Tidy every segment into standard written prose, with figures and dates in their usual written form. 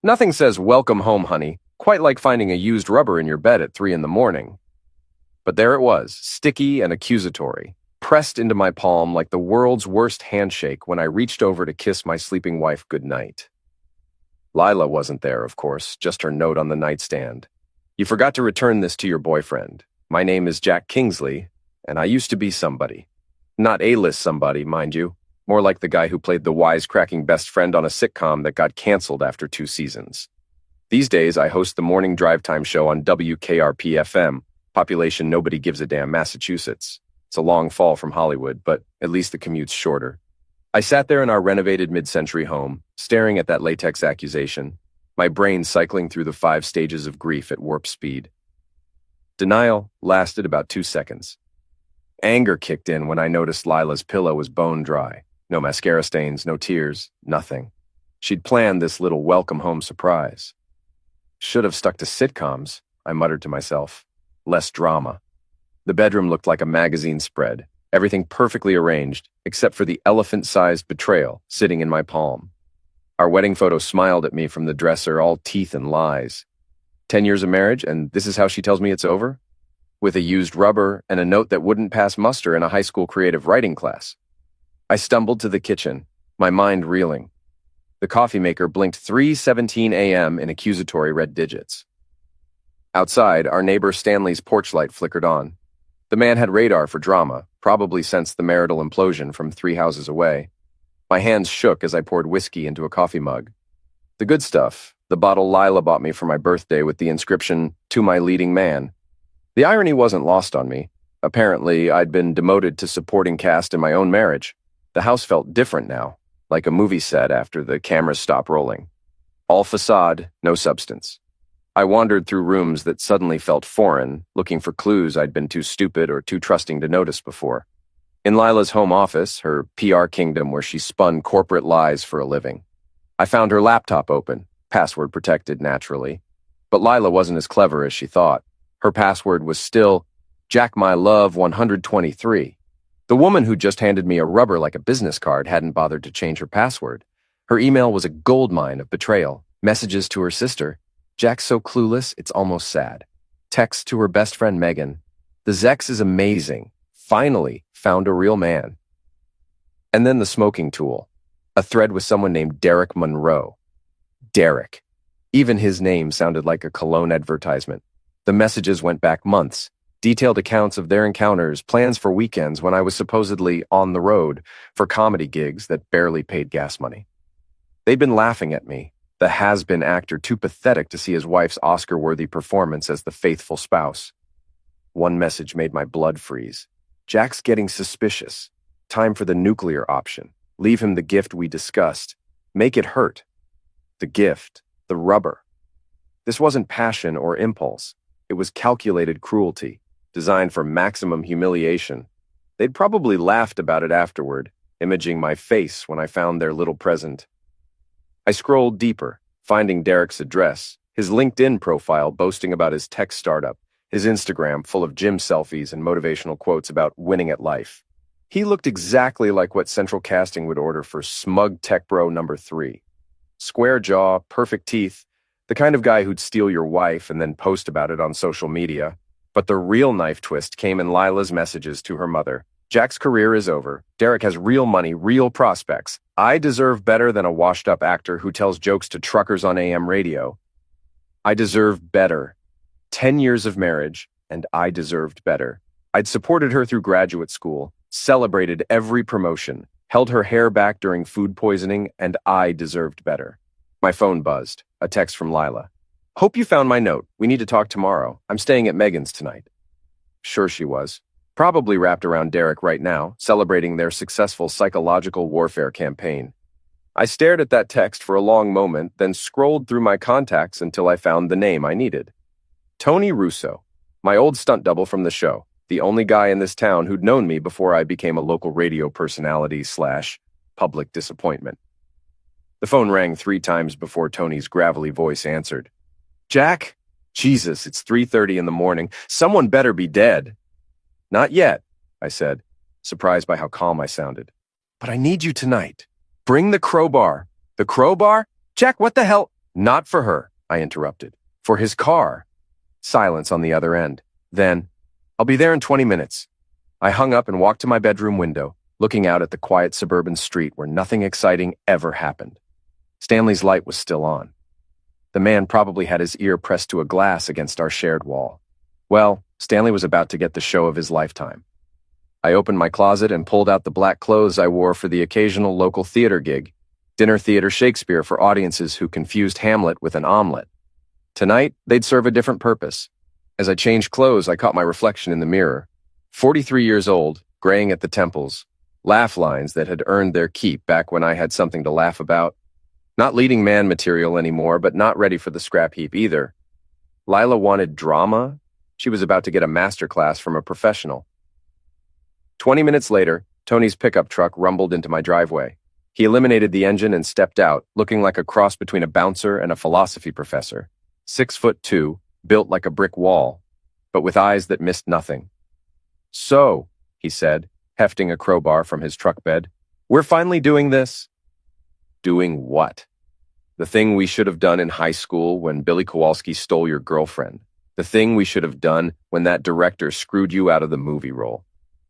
Nothing says welcome home, honey, quite like finding a used rubber in your bed at 3 in the morning. But there it was, sticky and accusatory, pressed into my palm like the world's worst handshake when I reached over to kiss my sleeping wife goodnight. Lila wasn't there, of course, just her note on the nightstand. You forgot to return this to your boyfriend. My name is Jack Kingsley, and I used to be somebody. Not A-list somebody, mind you. More like the guy who played the wisecracking best friend on a sitcom that got canceled after 2 seasons. These days, I host the morning drive time show on WKRP-FM, population nobody gives a damn, Massachusetts. It's a long fall from Hollywood, but at least the commute's shorter. I sat there in our renovated mid-century home, staring at that latex accusation, my brain cycling through the 5 stages of grief at warp speed. Denial lasted about 2 seconds. Anger kicked in when I noticed Lila's pillow was bone dry. No mascara stains, no tears, nothing. She'd planned this little welcome home surprise. Should have stuck to sitcoms, I muttered to myself. Less drama. The bedroom looked like a magazine spread, everything perfectly arranged, except for the elephant-sized betrayal sitting in my palm. Our wedding photo smiled at me from the dresser, all teeth and lies. 10 years of marriage, and this is how she tells me it's over? With a used rubber and a note that wouldn't pass muster in a high school creative writing class. I stumbled to the kitchen, my mind reeling. The coffee maker blinked 3:17 a.m. in accusatory red digits. Outside, our neighbor Stanley's porch light flickered on. The man had radar for drama, probably sensed the marital implosion from 3 houses away. My hands shook as I poured whiskey into a coffee mug. The good stuff, the bottle Lila bought me for my birthday with the inscription, "To my leading man." The irony wasn't lost on me. Apparently, I'd been demoted to supporting cast in my own marriage. The house felt different now, like a movie set after the cameras stopped rolling. All facade, no substance. I wandered through rooms that suddenly felt foreign, looking for clues I'd been too stupid or too trusting to notice before. In Lila's home office, her PR kingdom where she spun corporate lies for a living. I found her laptop open, password protected naturally. But Lila wasn't as clever as she thought. Her password was still Jack My Love 123. The woman who just handed me a rubber like a business card hadn't bothered to change her password. Her email was a goldmine of betrayal. Messages to her sister. Jack's so clueless, it's almost sad. Texts to her best friend Megan. The Zex is amazing. Finally found a real man. And then the smoking tool. A thread with someone named Derek Monroe. Derek. Even his name sounded like a cologne advertisement. The messages went back months. Detailed accounts of their encounters, plans for weekends when I was supposedly on the road for comedy gigs that barely paid gas money. They'd been laughing at me, the has-been actor too pathetic to see his wife's Oscar-worthy performance as the faithful spouse. One message made my blood freeze. Jack's getting suspicious. Time for the nuclear option. Leave him the gift we discussed. Make it hurt. The gift. The rubber. This wasn't passion or impulse. It was calculated cruelty, designed for maximum humiliation. They'd probably laughed about it afterward, imaging my face when I found their little present. I scrolled deeper, finding Derek's address, his LinkedIn profile boasting about his tech startup, his Instagram full of gym selfies and motivational quotes about winning at life. He looked exactly like what Central Casting would order for smug tech bro number 3. Square jaw, perfect teeth, the kind of guy who'd steal your wife and then post about it on social media. But the real knife twist came in Lila's messages to her mother. Jack's career is over. Derek has real money, real prospects. I deserve better than a washed-up actor who tells jokes to truckers on AM radio. I deserve better. 10 years of marriage, and I deserved better. I'd supported her through graduate school, celebrated every promotion, held her hair back during food poisoning, and I deserved better. My phone buzzed. A text from Lila. Hope you found my note. We need to talk tomorrow. I'm staying at Megan's tonight. Sure she was. Probably wrapped around Derek right now, celebrating their successful psychological warfare campaign. I stared at that text for a long moment, then scrolled through my contacts until I found the name I needed. Tony Russo, my old stunt double from the show, the only guy in this town who'd known me before I became a local radio personality / public disappointment. The phone rang 3 times before Tony's gravelly voice answered. Jack? Jesus, it's 3:30 in the morning. Someone better be dead. Not yet, I said, surprised by how calm I sounded. But I need you tonight. Bring the crowbar. The crowbar? Jack, what the hell? Not for her, I interrupted. For his car. Silence on the other end. Then, I'll be there in 20 minutes. I hung up and walked to my bedroom window, looking out at the quiet suburban street where nothing exciting ever happened. Stanley's light was still on. The man probably had his ear pressed to a glass against our shared wall. Well, Stanley was about to get the show of his lifetime. I opened my closet and pulled out the black clothes I wore for the occasional local theater gig, dinner theater Shakespeare for audiences who confused Hamlet with an omelet. Tonight, they'd serve a different purpose. As I changed clothes, I caught my reflection in the mirror. 43 years old, graying at the temples, laugh lines that had earned their keep back when I had something to laugh about. Not leading man material anymore, but not ready for the scrap heap either. Lila wanted drama. She was about to get a master class from a professional. 20 minutes later, Tony's pickup truck rumbled into my driveway. He eliminated the engine and stepped out, looking like a cross between a bouncer and a philosophy professor. 6'2", built like a brick wall, but with eyes that missed nothing. "So," he said, hefting a crowbar from his truck bed, "we're finally doing this?" Doing what? The thing we should have done in high school when Billy Kowalski stole your girlfriend. The thing we should have done when that director screwed you out of the movie role.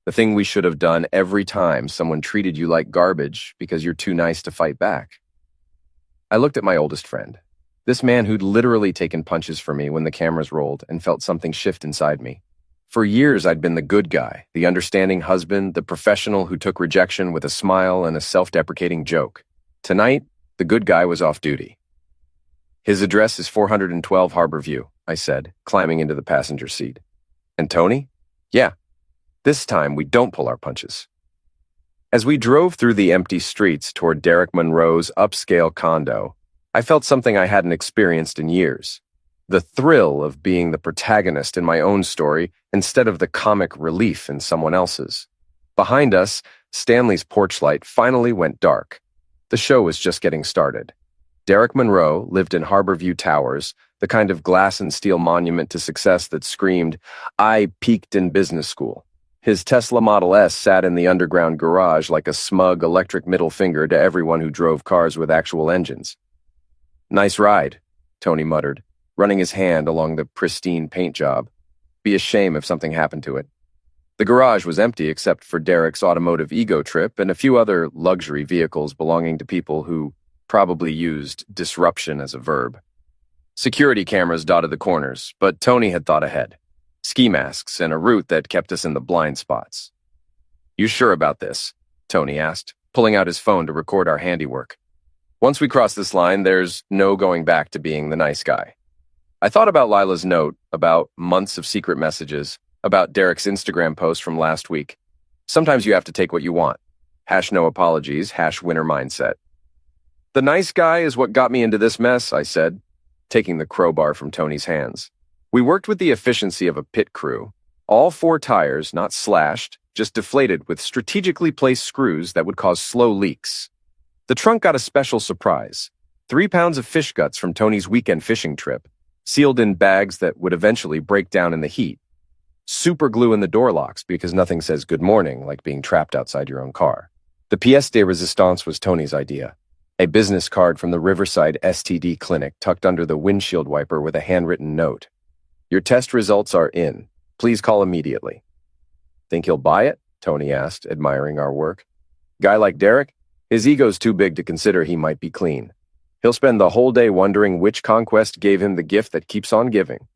The thing we should have done every time someone treated you like garbage because you're too nice to fight back. I looked at my oldest friend, this man who'd literally taken punches for me when the cameras rolled, and felt something shift inside me. For years, I'd been the good guy, the understanding husband, the professional who took rejection with a smile and a self-deprecating joke. Tonight, the good guy was off duty. "His address is 412 Harbor View," I said, climbing into the passenger seat. "And Tony?" "Yeah. This time, we don't pull our punches." As we drove through the empty streets toward Derek Monroe's upscale condo, I felt something I hadn't experienced in years. The thrill of being the protagonist in my own story instead of the comic relief in someone else's. Behind us, Stanley's porch light finally went dark. The show was just getting started. Derek Monroe lived in Harborview Towers, the kind of glass and steel monument to success that screamed, "I peaked in business school." His Tesla Model S sat in the underground garage like a smug electric middle finger to everyone who drove cars with actual engines. "Nice ride," Tony muttered, running his hand along the pristine paint job. Be a shame if something happened to it. The garage was empty except for Derek's automotive ego trip and a few other luxury vehicles belonging to people who probably used disruption as a verb. Security cameras dotted the corners, but Tony had thought ahead. Ski masks and a route that kept us in the blind spots. "You sure about this?" Tony asked, pulling out his phone to record our handiwork. "Once we cross this line, there's no going back to being the nice guy." I thought about Lila's note, about months of secret messages, about Derek's Instagram post from last week. Sometimes you have to take what you want. #no apologies, #winner mindset. "The nice guy is what got me into this mess," I said, taking the crowbar from Tony's hands. We worked with the efficiency of a pit crew. All 4 tires, not slashed, just deflated with strategically placed screws that would cause slow leaks. The trunk got a special surprise. 3 pounds of fish guts from Tony's weekend fishing trip, sealed in bags that would eventually break down in the heat. Super glue in the door locks because nothing says good morning like being trapped outside your own car. The pièce de résistance was Tony's idea. A business card from the Riverside STD clinic tucked under the windshield wiper with a handwritten note. "Your test results are in. Please call immediately." "Think he'll buy it?" Tony asked, admiring our work. "Guy like Derek? His ego's too big to consider he might be clean. He'll spend the whole day wondering which conquest gave him the gift that keeps on giving."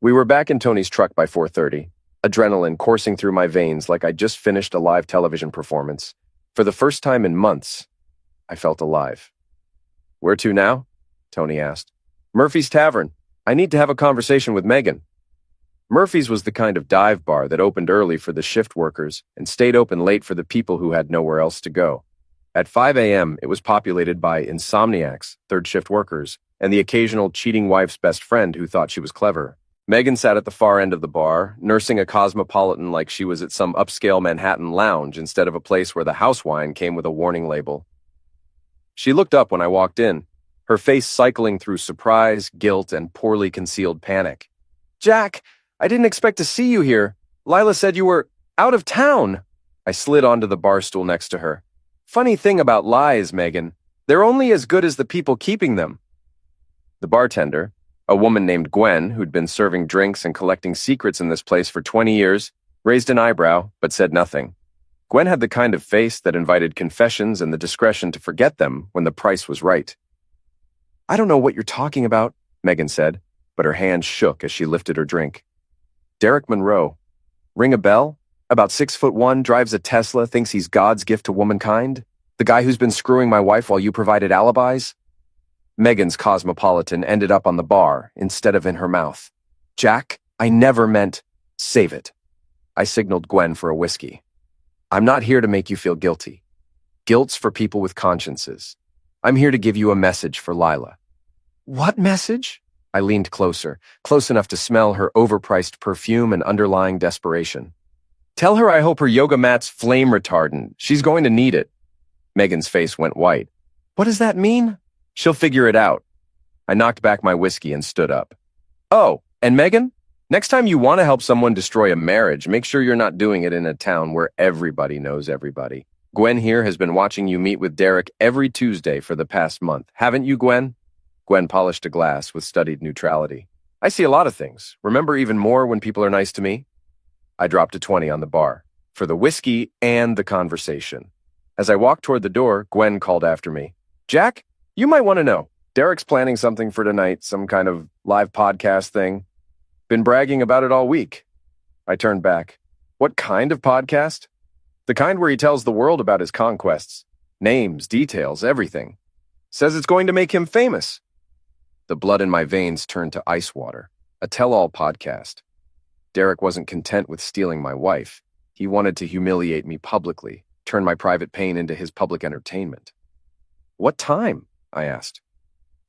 We were back in Tony's truck by 4:30, adrenaline coursing through my veins like I'd just finished a live television performance. For the first time in months, I felt alive. "Where to now?" Tony asked. "Murphy's Tavern. I need to have a conversation with Megan." Murphy's was the kind of dive bar that opened early for the shift workers and stayed open late for the people who had nowhere else to go. At 5 a.m., it was populated by insomniacs, third-shift workers, and the occasional cheating wife's best friend who thought she was clever. Megan sat at the far end of the bar, nursing a cosmopolitan like she was at some upscale Manhattan lounge instead of a place where the house wine came with a warning label. She looked up when I walked in, her face cycling through surprise, guilt, and poorly concealed panic. "Jack, I didn't expect to see you here. Lila said you were out of town." I slid onto the bar stool next to her. "Funny thing about lies, Megan. They're only as good as the people keeping them." The bartender, a woman named Gwen, who'd been serving drinks and collecting secrets in this place for 20 years, raised an eyebrow but said nothing. Gwen had the kind of face that invited confessions and the discretion to forget them when the price was right. "I don't know what you're talking about," Megan said, but her hand shook as she lifted her drink. "Derek Monroe. Ring a bell? About 6'1", drives a Tesla, thinks he's God's gift to womankind? The guy who's been screwing my wife while you provided alibis?" Megan's Cosmopolitan ended up on the bar instead of in her mouth. "Jack, I never meant—" "Save it." I signaled Gwen for a whiskey. "I'm not here to make you feel guilty. Guilt's for people with consciences. I'm here to give you a message for Lila." "What message?" I leaned closer, close enough to smell her overpriced perfume and underlying desperation. "Tell her I hope her yoga mat's flame retardant. She's going to need it." Megan's face went white. "What does that mean?" "She'll figure it out." I knocked back my whiskey and stood up. "Oh, and Megan, next time you want to help someone destroy a marriage, make sure you're not doing it in a town where everybody knows everybody. Gwen here has been watching you meet with Derek every Tuesday for the past month. Haven't you, Gwen?" Gwen polished a glass with studied neutrality. "I see a lot of things. Remember even more when people are nice to me?" I dropped a 20 on the bar, for the whiskey and the conversation. As I walked toward the door, Gwen called after me. "Jack, you might want to know. Derek's planning something for tonight, some kind of live podcast thing. Been bragging about it all week." I turned back. "What kind of podcast?" "The kind where he tells the world about his conquests. Names, details, everything. Says it's going to make him famous." The blood in my veins turned to ice water. A tell-all podcast. Derek wasn't content with stealing my wife. He wanted to humiliate me publicly, turn my private pain into his public entertainment. "What time?" I asked.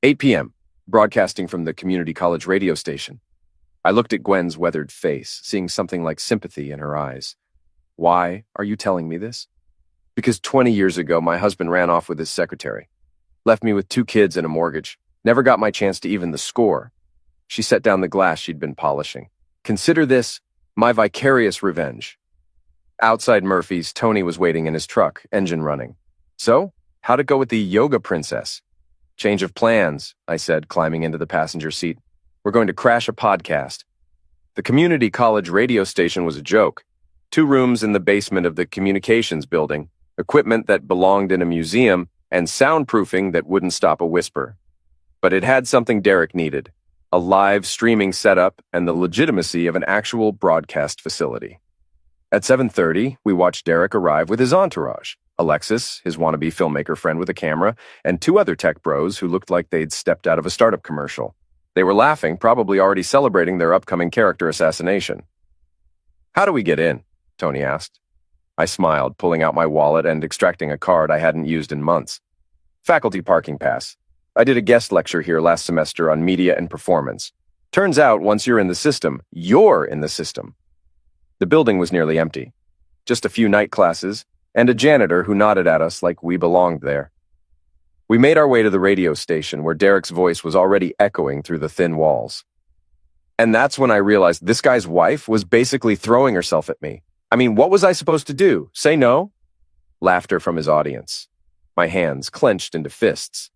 8 p.m., broadcasting from the community college radio station. I looked at Gwen's weathered face, seeing something like sympathy in her eyes. "Why are you telling me this?" "Because 20 years ago, my husband ran off with his secretary. Left me with 2 kids and a mortgage. Never got my chance to even the score." She set down the glass she'd been polishing. "Consider this my vicarious revenge." Outside Murphy's, Tony was waiting in his truck, engine running. "So, how'd it go with the yoga princess?" "Change of plans," I said, climbing into the passenger seat. "We're going to crash a podcast." The community college radio station was a joke. 2 rooms in the basement of the communications building, equipment that belonged in a museum, and soundproofing that wouldn't stop a whisper. But it had something Derek needed: a live streaming setup and the legitimacy of an actual broadcast facility. At 7:30, we watched Derek arrive with his entourage: Alexis, his wannabe filmmaker friend with a camera, and 2 other tech bros who looked like they'd stepped out of a startup commercial. They were laughing, probably already celebrating their upcoming character assassination. "How do we get in?" Tony asked. I smiled, pulling out my wallet and extracting a card I hadn't used in months. "Faculty parking pass. I did a guest lecture here last semester on media and performance. Turns out, once you're in the system, you're in the system." The building was nearly empty. Just a few night classes, and a janitor who nodded at us like we belonged there. We made our way to the radio station where Derek's voice was already echoing through the thin walls. And that's when I realized this guy's wife was basically throwing herself at me. I mean, what was I supposed to do? Say no? Laughter from his audience. My hands clenched into fists.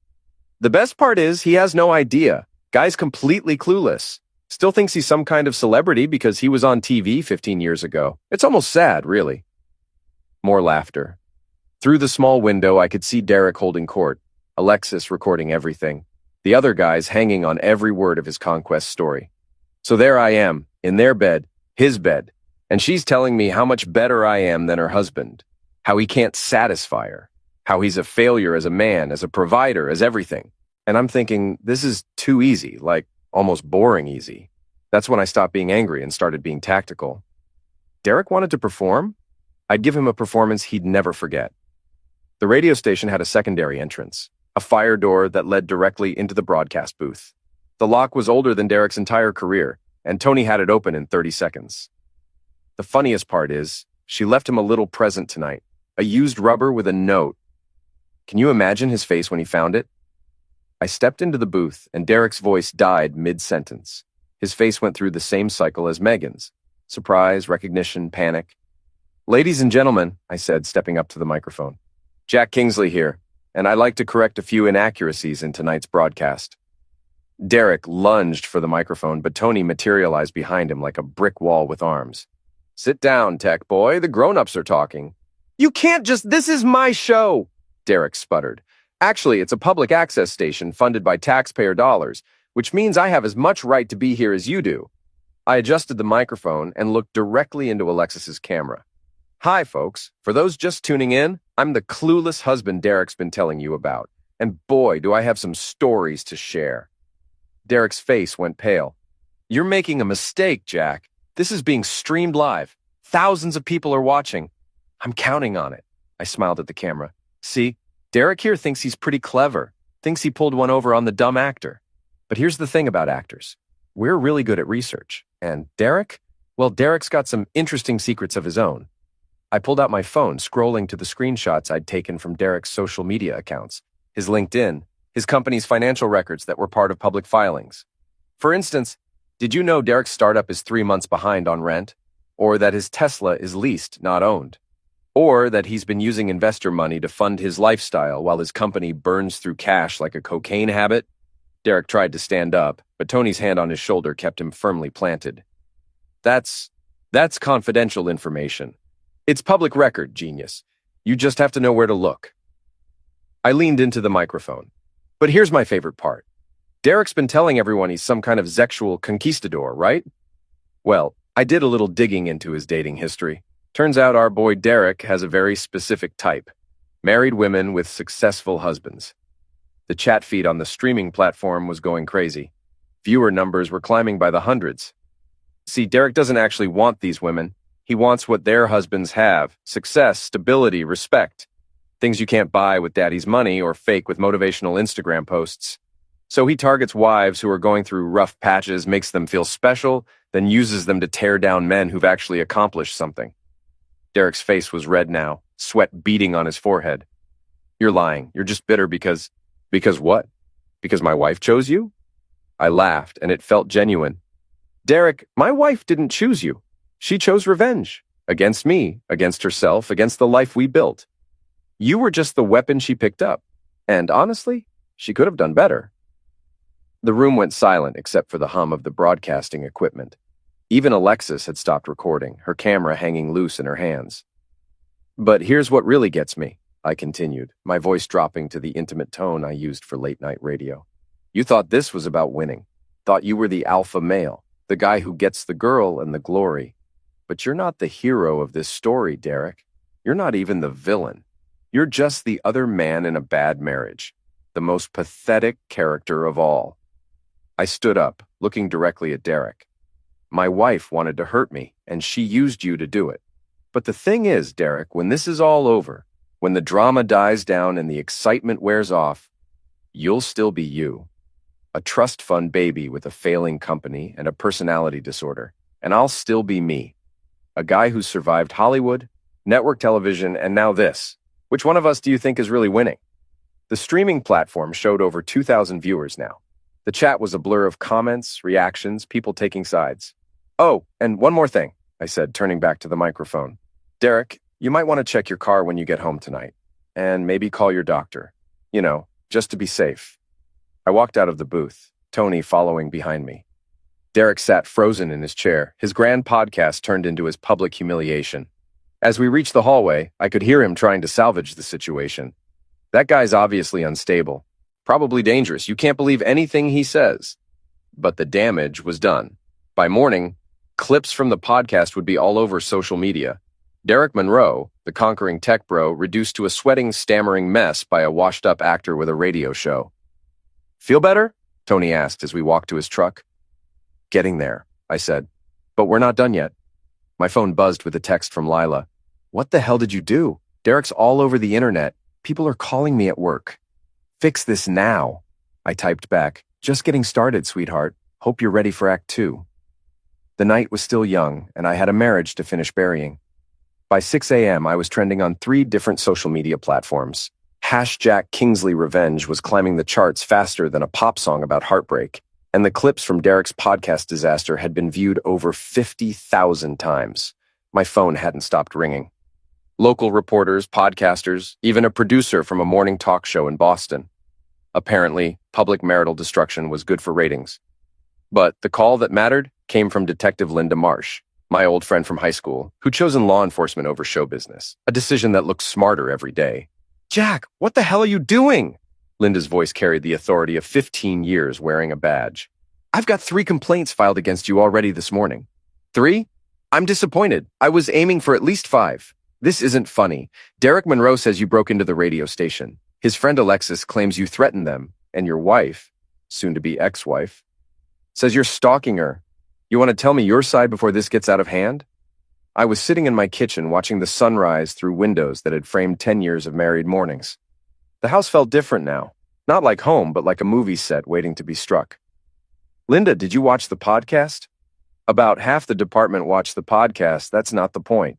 "The best part is he has no idea. Guy's completely clueless. Still thinks he's some kind of celebrity because he was on TV 15 years ago. It's almost sad, really." More laughter. Through the small window, I could see Derek holding court, Alexis recording everything, the other guys hanging on every word of his conquest story. So there I am, in their bed, his bed, and she's telling me how much better I am than her husband, how he can't satisfy her, how he's a failure as a man, as a provider, as everything. And I'm thinking, this is too easy, like almost boring easy. That's when I stopped being angry and started being tactical. Derek wanted to perform? I'd give him a performance he'd never forget. The radio station had a secondary entrance, a fire door that led directly into the broadcast booth. The lock was older than Derek's entire career, and Tony had it open in 30 seconds. The funniest part is, she left him a little present tonight, a used rubber with a note. Can you imagine his face when he found it? I stepped into the booth, and Derek's voice died mid-sentence. His face went through the same cycle as Megan's. Surprise, recognition, panic. "Ladies and gentlemen," I said, stepping up to the microphone. "Jack Kingsley here, and I'd like to correct a few inaccuracies in tonight's broadcast." Derek lunged for the microphone, but Tony materialized behind him like a brick wall with arms. Sit down, tech boy. The grown-ups are talking. You can't just— This is my show, Derek sputtered. Actually, it's a public access station funded by taxpayer dollars, which means I have as much right to be here as you do. I adjusted the microphone and looked directly into Alexis's camera. Hi, folks. For those just tuning in, I'm the clueless husband Derek's been telling you about. And boy, do I have some stories to share. Derek's face went pale. You're making a mistake, Jack. This is being streamed live. Thousands of people are watching. I'm counting on it. I smiled at the camera. See, Derek here thinks he's pretty clever, thinks he pulled one over on the dumb actor. But here's the thing about actors. We're really good at research. And Derek? Well, Derek's got some interesting secrets of his own. I pulled out my phone, scrolling to the screenshots I'd taken from Derek's social media accounts, his LinkedIn, his company's financial records that were part of public filings. For instance, did you know Derek's startup is 3 months behind on rent? Or that his Tesla is leased, not owned? Or that he's been using investor money to fund his lifestyle while his company burns through cash like a cocaine habit? Derek tried to stand up, but Tony's hand on his shoulder kept him firmly planted. That's confidential information. It's public record, genius. You just have to know where to look. I leaned into the microphone. But here's my favorite part. Derek's been telling everyone he's some kind of sexual conquistador, right? Well, I did a little digging into his dating history. Turns out our boy Derek has a very specific type. Married women with successful husbands. The chat feed on the streaming platform was going crazy. Viewer numbers were climbing by the hundreds. See, Derek doesn't actually want these women. He wants what their husbands have: success, stability, respect. Things you can't buy with daddy's money or fake with motivational Instagram posts. So he targets wives who are going through rough patches, makes them feel special, then uses them to tear down men who've actually accomplished something. Derek's face was red now, sweat beading on his forehead. You're lying. You're just bitter because what? Because my wife chose you? I laughed, and it felt genuine. Derek, my wife didn't choose you. She chose revenge. Against me, against herself, against the life we built. You were just the weapon she picked up. And honestly, she could have done better. The room went silent except for the hum of the broadcasting equipment. Even Alexis had stopped recording, her camera hanging loose in her hands. But here's what really gets me, I continued, my voice dropping to the intimate tone I used for late-night radio. You thought this was about winning. Thought you were the alpha male, the guy who gets the girl and the glory. But you're not the hero of this story, Derek. You're not even the villain. You're just the other man in a bad marriage, the most pathetic character of all. I stood up, looking directly at Derek. My wife wanted to hurt me, and she used you to do it. But the thing is, Derek, when this is all over, when the drama dies down and the excitement wears off, you'll still be you. A trust fund baby with a failing company and a personality disorder, and I'll still be me. A guy who survived Hollywood, network television, and now this. Which one of us do you think is really winning? The streaming platform showed over 2,000 viewers now. The chat was a blur of comments, reactions, people taking sides. Oh, and one more thing, I said, turning back to the microphone. Derek, you might want to check your car when you get home tonight. And maybe call your doctor. You know, just to be safe. I walked out of the booth, Tony following behind me. Derek sat frozen in his chair, his grand podcast turned into his public humiliation. As we reached the hallway, I could hear him trying to salvage the situation. That guy's obviously unstable. Probably dangerous. You can't believe anything he says. But the damage was done. By morning, clips from the podcast would be all over social media. Derek Monroe, the conquering tech bro, reduced to a sweating, stammering mess by a washed-up actor with a radio show. Feel better? Tony asked as we walked to his truck. Getting there, I said. But we're not done yet. My phone buzzed with a text from Lila. What the hell did you do? Derek's all over the internet. People are calling me at work. Fix this now. I typed back. Just getting started, sweetheart. Hope you're ready for Act 2. The night was still young, and I had a marriage to finish burying. By 6 a.m., I was trending on 3 different social media platforms. Jack Kingsley Revenge was climbing the charts faster than a pop song about heartbreak, and the clips from Derek's podcast disaster had been viewed over 50,000 times. My phone hadn't stopped ringing. Local reporters, podcasters, even a producer from a morning talk show in Boston. Apparently, public marital destruction was good for ratings. But the call that mattered came from Detective Linda Marsh, my old friend from high school, who'd chosen law enforcement over show business, a decision that looked smarter every day. Jack, what the hell are you doing? Linda's voice carried the authority of 15 years wearing a badge. I've got 3 complaints filed against you already this morning. 3? I'm disappointed. I was aiming for at least 5. This isn't funny. Derek Monroe says you broke into the radio station. His friend Alexis claims you threatened them, and your wife, soon-to-be ex-wife, says you're stalking her. You want to tell me your side before this gets out of hand? I was sitting in my kitchen watching the sunrise through windows that had framed 10 years of married mornings. The house felt different now. Not like home, but like a movie set waiting to be struck. Linda, did you watch the podcast? About half the department watched the podcast. That's not the point.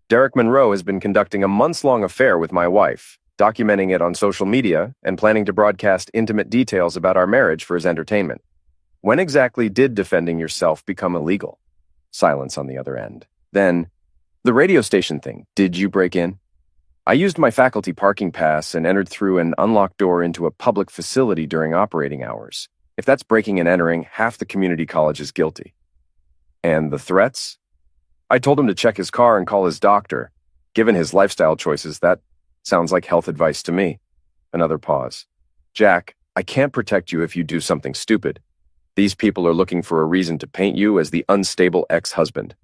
Derek Monroe has been conducting a months-long affair with my wife, documenting it on social media and planning to broadcast intimate details about our marriage for his entertainment. When exactly did defending yourself become illegal? Silence on the other end. Then, the radio station thing. Did you break in? I used my faculty parking pass and entered through an unlocked door into a public facility during operating hours. If that's breaking and entering, half the community college is guilty. And the threats? I told him to check his car and call his doctor. Given his lifestyle choices, that sounds like health advice to me. Another pause. Jack, I can't protect you if you do something stupid. These people are looking for a reason to paint you as the unstable ex-husband.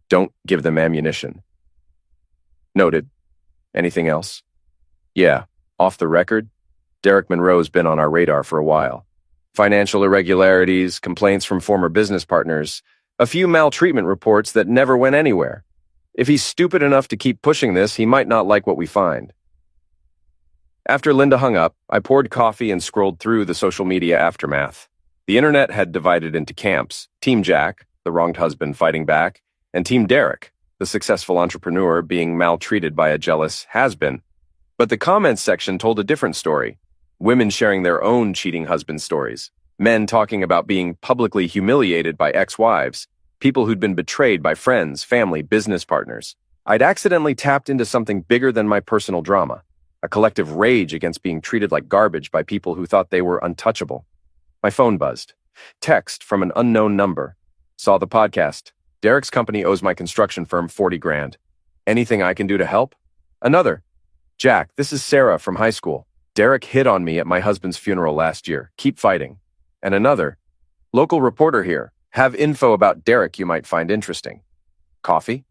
Don't give them ammunition. Noted. Anything else? Yeah, off the record, Derek Monroe's been on our radar for a while. Financial irregularities, complaints from former business partners, a few maltreatment reports that never went anywhere. If he's stupid enough to keep pushing this, he might not like what we find. After Linda hung up, I poured coffee and scrolled through the social media aftermath. The internet had divided into camps: Team Jack, the wronged husband fighting back, and Team Derek, the successful entrepreneur being maltreated by a jealous has-been. But the comments section told a different story. Women sharing their own cheating husband stories. Men talking about being publicly humiliated by ex-wives. People who'd been betrayed by friends, family, business partners. I'd accidentally tapped into something bigger than my personal drama. A collective rage against being treated like garbage by people who thought they were untouchable. My phone buzzed. Text from an unknown number. Saw the podcast. Derek's company owes my construction firm $40,000. Anything I can do to help? Another. Jack, this is Sarah from high school. Derek hit on me at my husband's funeral last year. Keep fighting. And another. Local reporter here. Have info about Derek you might find interesting. Coffee?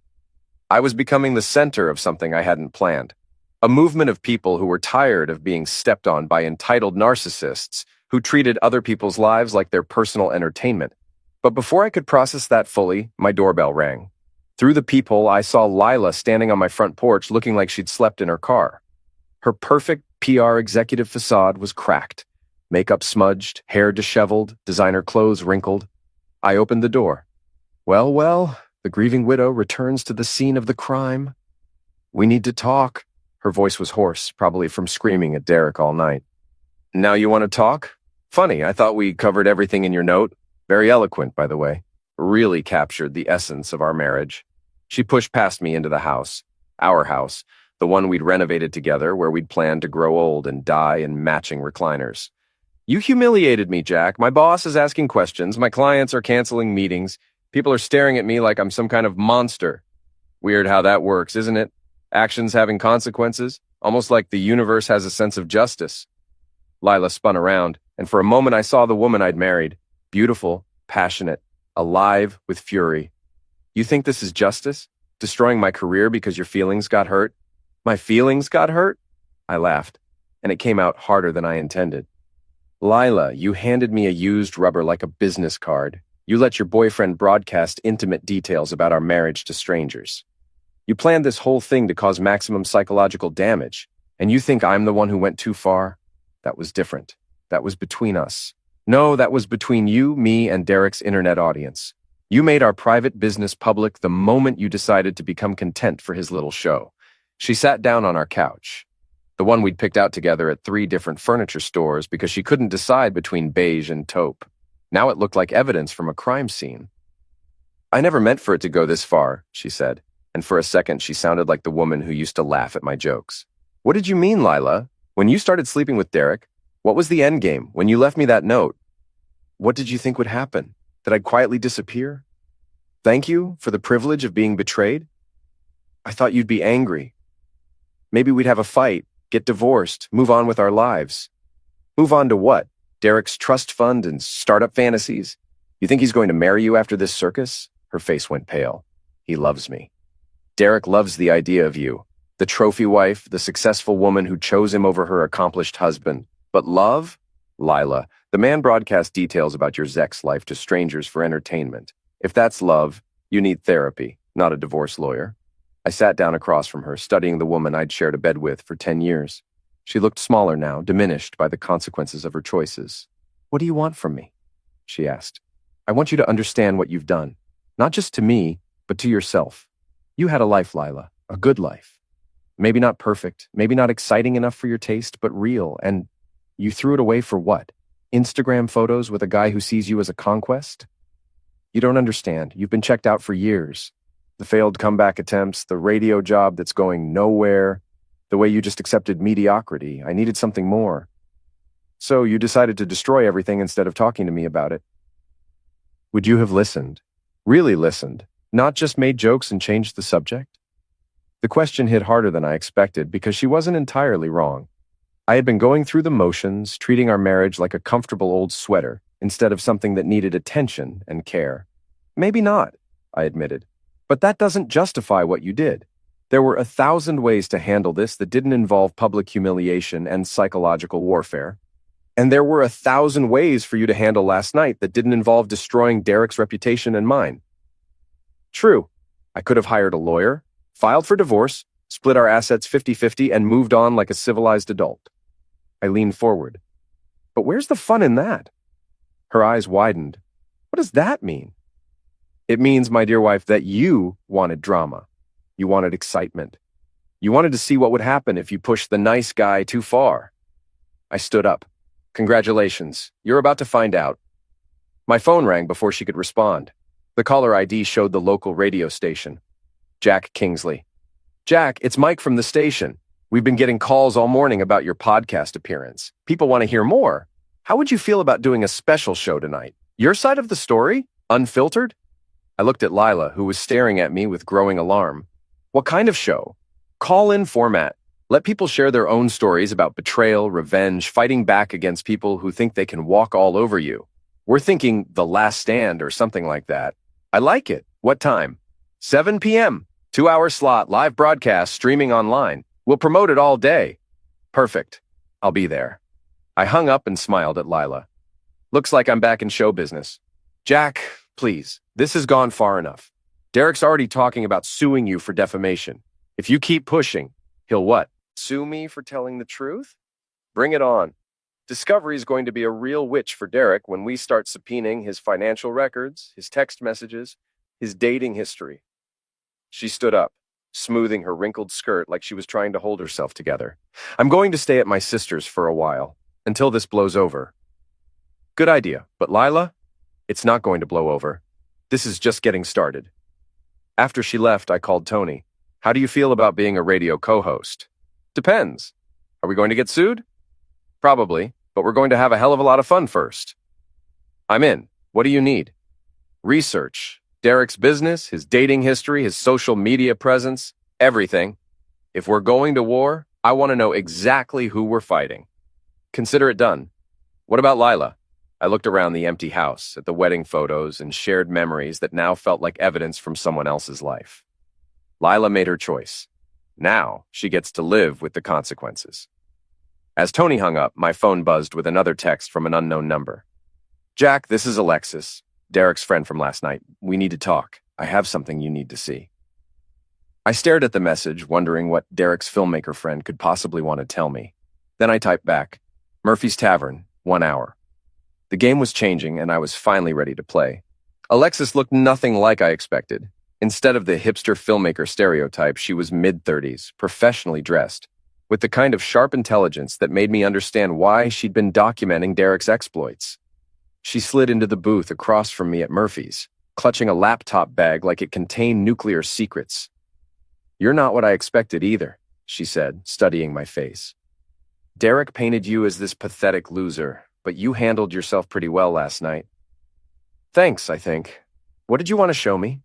I was becoming the center of something I hadn't planned. A movement of people who were tired of being stepped on by entitled narcissists who treated other people's lives like their personal entertainment. But before I could process that fully, my doorbell rang. Through the peephole, I saw Lila standing on my front porch looking like she'd slept in her car. Her perfect PR executive facade was cracked. Makeup smudged, hair disheveled, designer clothes wrinkled. I opened the door. Well, the grieving widow returns to the scene of the crime. We need to talk. Her voice was hoarse, probably from screaming at Derek all night. Now you want to talk? Funny, I thought we covered everything in your note. Very eloquent, by the way. Really captured the essence of our marriage. She pushed past me into the house. Our house. The one we'd renovated together, where we'd planned to grow old and die in matching recliners. You humiliated me, Jack. My boss is asking questions. My clients are canceling meetings. People are staring at me like I'm some kind of monster. Weird how that works, isn't it? Actions having consequences. Almost like the universe has a sense of justice. Lila spun around, and for a moment I saw the woman I'd married. Beautiful, passionate, alive with fury. You think this is justice? Destroying my career because your feelings got hurt? My feelings got hurt? I laughed, and it came out harder than I intended. Lila, you handed me a used rubber like a business card. You let your boyfriend broadcast intimate details about our marriage to strangers. You planned this whole thing to cause maximum psychological damage, and you think I'm the one who went too far? That was different. That was between us. No, that was between you, me, and Derek's internet audience. You made our private business public the moment you decided to become content for his little show. She sat down on our couch, the one we'd picked out together at 3 different furniture stores because she couldn't decide between beige and taupe. Now it looked like evidence from a crime scene. I never meant for it to go this far, she said, and for a second she sounded like the woman who used to laugh at my jokes. What did you mean, Lila? When you started sleeping with Derek, What was the end game? When you left me that note, what did you think would happen? That I'd quietly disappear? Thank you for the privilege of being betrayed? I thought you'd be angry. Maybe we'd have a fight, get divorced, move on with our lives. Move on to what? Derek's trust fund and startup fantasies? You think he's going to marry you after this circus? Her face went pale. He loves me. Derek loves the idea of you. The trophy wife, the successful woman who chose him over her accomplished husband. But love? Lila, the man broadcast details about your Zek's life to strangers for entertainment. If that's love, you need therapy, not a divorce lawyer. I sat down across from her, studying the woman I'd shared a bed with for 10 years. She looked smaller now, diminished by the consequences of her choices. What do you want from me? She asked. I want you to understand what you've done. Not just to me, but to yourself. You had a life, Lila, a good life. Maybe not perfect, maybe not exciting enough for your taste, but real, and you threw it away for what? Instagram photos with a guy who sees you as a conquest? You don't understand. You've been checked out for years. The failed comeback attempts, the radio job that's going nowhere, the way you just accepted mediocrity. I needed something more. So you decided to destroy everything instead of talking to me about it. Would you have listened? Really listened? Not just made jokes and changed the subject? The question hit harder than I expected because she wasn't entirely wrong. I had been going through the motions, treating our marriage like a comfortable old sweater instead of something that needed attention and care. Maybe not, I admitted. But that doesn't justify what you did. There were 1,000 ways to handle this that didn't involve public humiliation and psychological warfare. And there were 1,000 ways for you to handle last night that didn't involve destroying Derek's reputation and mine. True, I could have hired a lawyer, filed for divorce, split our assets 50-50, and moved on like a civilized adult. I leaned forward. But where's the fun in that? Her eyes widened. What does that mean? It means, my dear wife, that you wanted drama. You wanted excitement. You wanted to see what would happen if you pushed the nice guy too far. I stood up. Congratulations. You're about to find out. My phone rang before she could respond. The caller ID showed the local radio station. Jack Kingsley. Jack, it's Mike from the station. We've been getting calls all morning about your podcast appearance. People want to hear more. How would you feel about doing a special show tonight? Your side of the story? Unfiltered? I looked at Lila, who was staring at me with growing alarm. What kind of show? Call-in format. Let people share their own stories about betrayal, revenge, fighting back against people who think they can walk all over you. We're thinking The Last Stand or something like that. I like it. What time? 7 p.m. 2-hour slot, live broadcast, streaming online. We'll promote it all day. Perfect. I'll be there. I hung up and smiled at Lila. Looks like I'm back in show business. Jack, please, this has gone far enough. Derek's already talking about suing you for defamation. If you keep pushing, he'll what? Sue me for telling the truth? Bring it on. Discovery is going to be a real witch for Derek when we start subpoenaing his financial records, his text messages, his dating history. She stood up, smoothing her wrinkled skirt like she was trying to hold herself together. I'm going to stay at my sister's for a while, until this blows over. Good idea, but Lila, it's not going to blow over. This is just getting started. After she left, I called Tony. How do you feel about being a radio co-host? Depends. Are we going to get sued? Probably, but we're going to have a hell of a lot of fun first. I'm in. What do you need? Research. Derek's business, his dating history, his social media presence, everything. If we're going to war, I want to know exactly who we're fighting. Consider it done. What about Lila? I looked around the empty house, at the wedding photos and shared memories that now felt like evidence from someone else's life. Lila made her choice. Now she gets to live with the consequences. As Tony hung up, my phone buzzed with another text from an unknown number. Jack, this is Alexis, Derek's friend from last night. We need to talk. I have something you need to see. I stared at the message, wondering what Derek's filmmaker friend could possibly want to tell me. Then I typed back, Murphy's Tavern, 1 hour. The game was changing, and I was finally ready to play. Alexis looked nothing like I expected. Instead of the hipster filmmaker stereotype, she was mid-30s, professionally dressed, with the kind of sharp intelligence that made me understand why she'd been documenting Derek's exploits. She slid into the booth across from me at Murphy's, clutching a laptop bag like it contained nuclear secrets. You're not what I expected either, she said, studying my face. Derek painted you as this pathetic loser, but you handled yourself pretty well last night. Thanks, I think. What did you want to show me?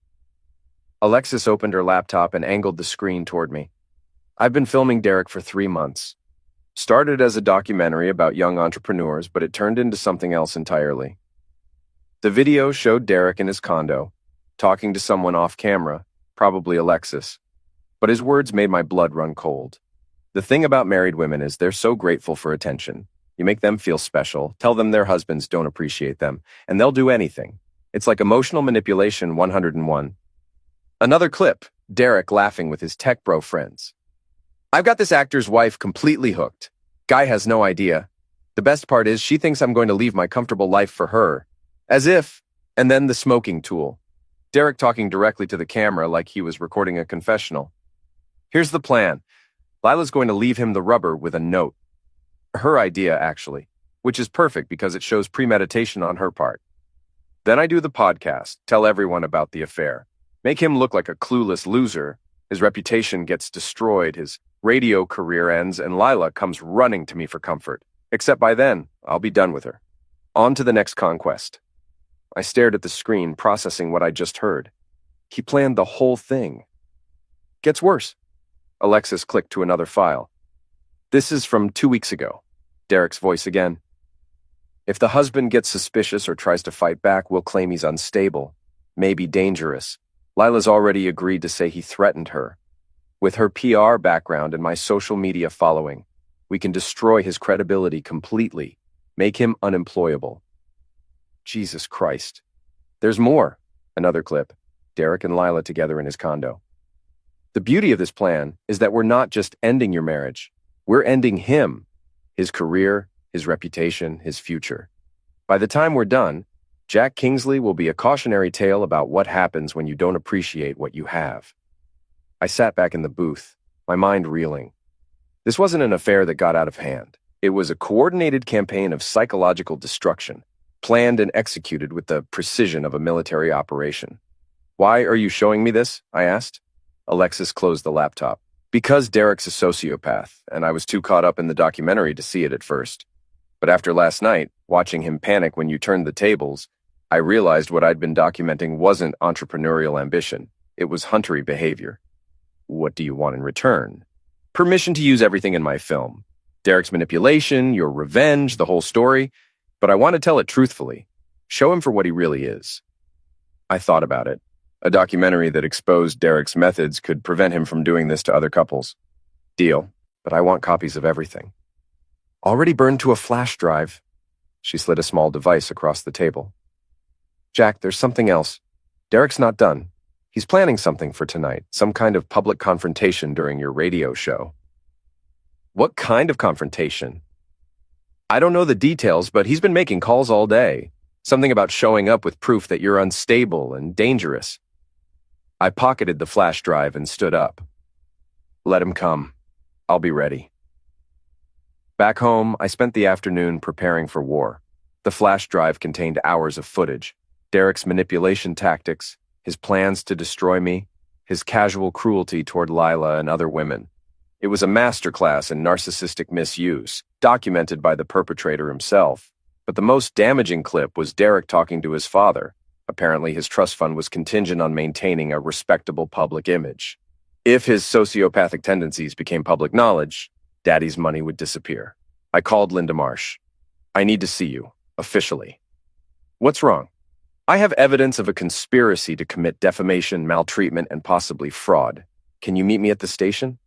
Alexis opened her laptop and angled the screen toward me. I've been filming Derek for 3 months. Started as a documentary about young entrepreneurs, but it turned into something else entirely. The video showed Derek in his condo, talking to someone off camera, probably Alexis. But his words made my blood run cold. The thing about married women is they're so grateful for attention. You make them feel special, tell them their husbands don't appreciate them, and they'll do anything. It's like emotional manipulation 101. Another clip, Derek laughing with his tech bro friends. I've got this actor's wife completely hooked. Guy has no idea. The best part is she thinks I'm going to leave my comfortable life for her. As if, and then the smoking tool. Derek talking directly to the camera like he was recording a confessional. Here's the plan. Lila's going to leave him the rubber with a note. Her idea, actually, which is perfect because it shows premeditation on her part. Then I do the podcast, tell everyone about the affair. Make him look like a clueless loser. His reputation gets destroyed, his radio career ends, and Lila comes running to me for comfort. Except by then, I'll be done with her. On to the next conquest. I stared at the screen, processing what I just heard. He planned the whole thing. Gets worse. Alexis clicked to another file. This is from 2 weeks ago. Derek's voice again. If the husband gets suspicious or tries to fight back, we'll claim he's unstable, maybe dangerous. Lila's already agreed to say he threatened her. With her PR background and my social media following, we can destroy his credibility completely, make him unemployable. Jesus Christ. There's more. Another clip. Derek and Lila together in his condo. The beauty of this plan is that we're not just ending your marriage. We're ending him, his career, his reputation, his future. By the time we're done, Jack Kingsley will be a cautionary tale about what happens when you don't appreciate what you have. I sat back in the booth, my mind reeling. This wasn't an affair that got out of hand. It was a coordinated campaign of psychological destruction, planned and executed with the precision of a military operation. Why are you showing me this? I asked. Alexis closed the laptop. Because Derek's a sociopath, and I was too caught up in the documentary to see it at first. But after last night, watching him panic when you turned the tables, I realized what I'd been documenting wasn't entrepreneurial ambition. It was huntery behavior. What do you want in return? Permission to use everything in my film. Derek's manipulation, your revenge, the whole story. But I want to tell it truthfully. Show him for what he really is. I thought about it. A documentary that exposed Derek's methods could prevent him from doing this to other couples. Deal, but I want copies of everything. Already burned to a flash drive. She slid a small device across the table. Jack, there's something else. Derek's not done. He's planning something for tonight, some kind of public confrontation during your radio show. What kind of confrontation? I don't know the details, but he's been making calls all day. Something about showing up with proof that you're unstable and dangerous. I pocketed the flash drive and stood up. Let him come. I'll be ready. Back home, I spent the afternoon preparing for war. The flash drive contained hours of footage. Derek's manipulation tactics, his plans to destroy me, his casual cruelty toward Lila and other women. It was a masterclass in narcissistic misuse, documented by the perpetrator himself. But the most damaging clip was Derek talking to his father. Apparently, his trust fund was contingent on maintaining a respectable public image. If his sociopathic tendencies became public knowledge, Daddy's money would disappear. I called Linda Marsh. I need to see you, officially. What's wrong? I have evidence of a conspiracy to commit defamation, maltreatment, and possibly fraud. Can you meet me at the station?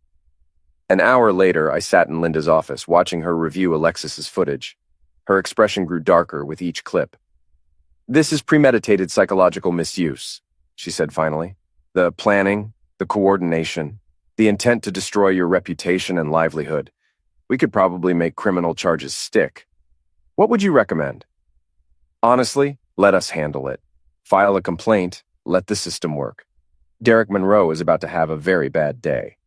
An hour later, I sat in Linda's office, watching her review Alexis's footage. Her expression grew darker with each clip. This is premeditated psychological misuse, she said finally. The planning, the coordination, the intent to destroy your reputation and livelihood. We could probably make criminal charges stick. What would you recommend? Honestly, let us handle it. File a complaint, let the system work. Derek Monroe is about to have a very bad day.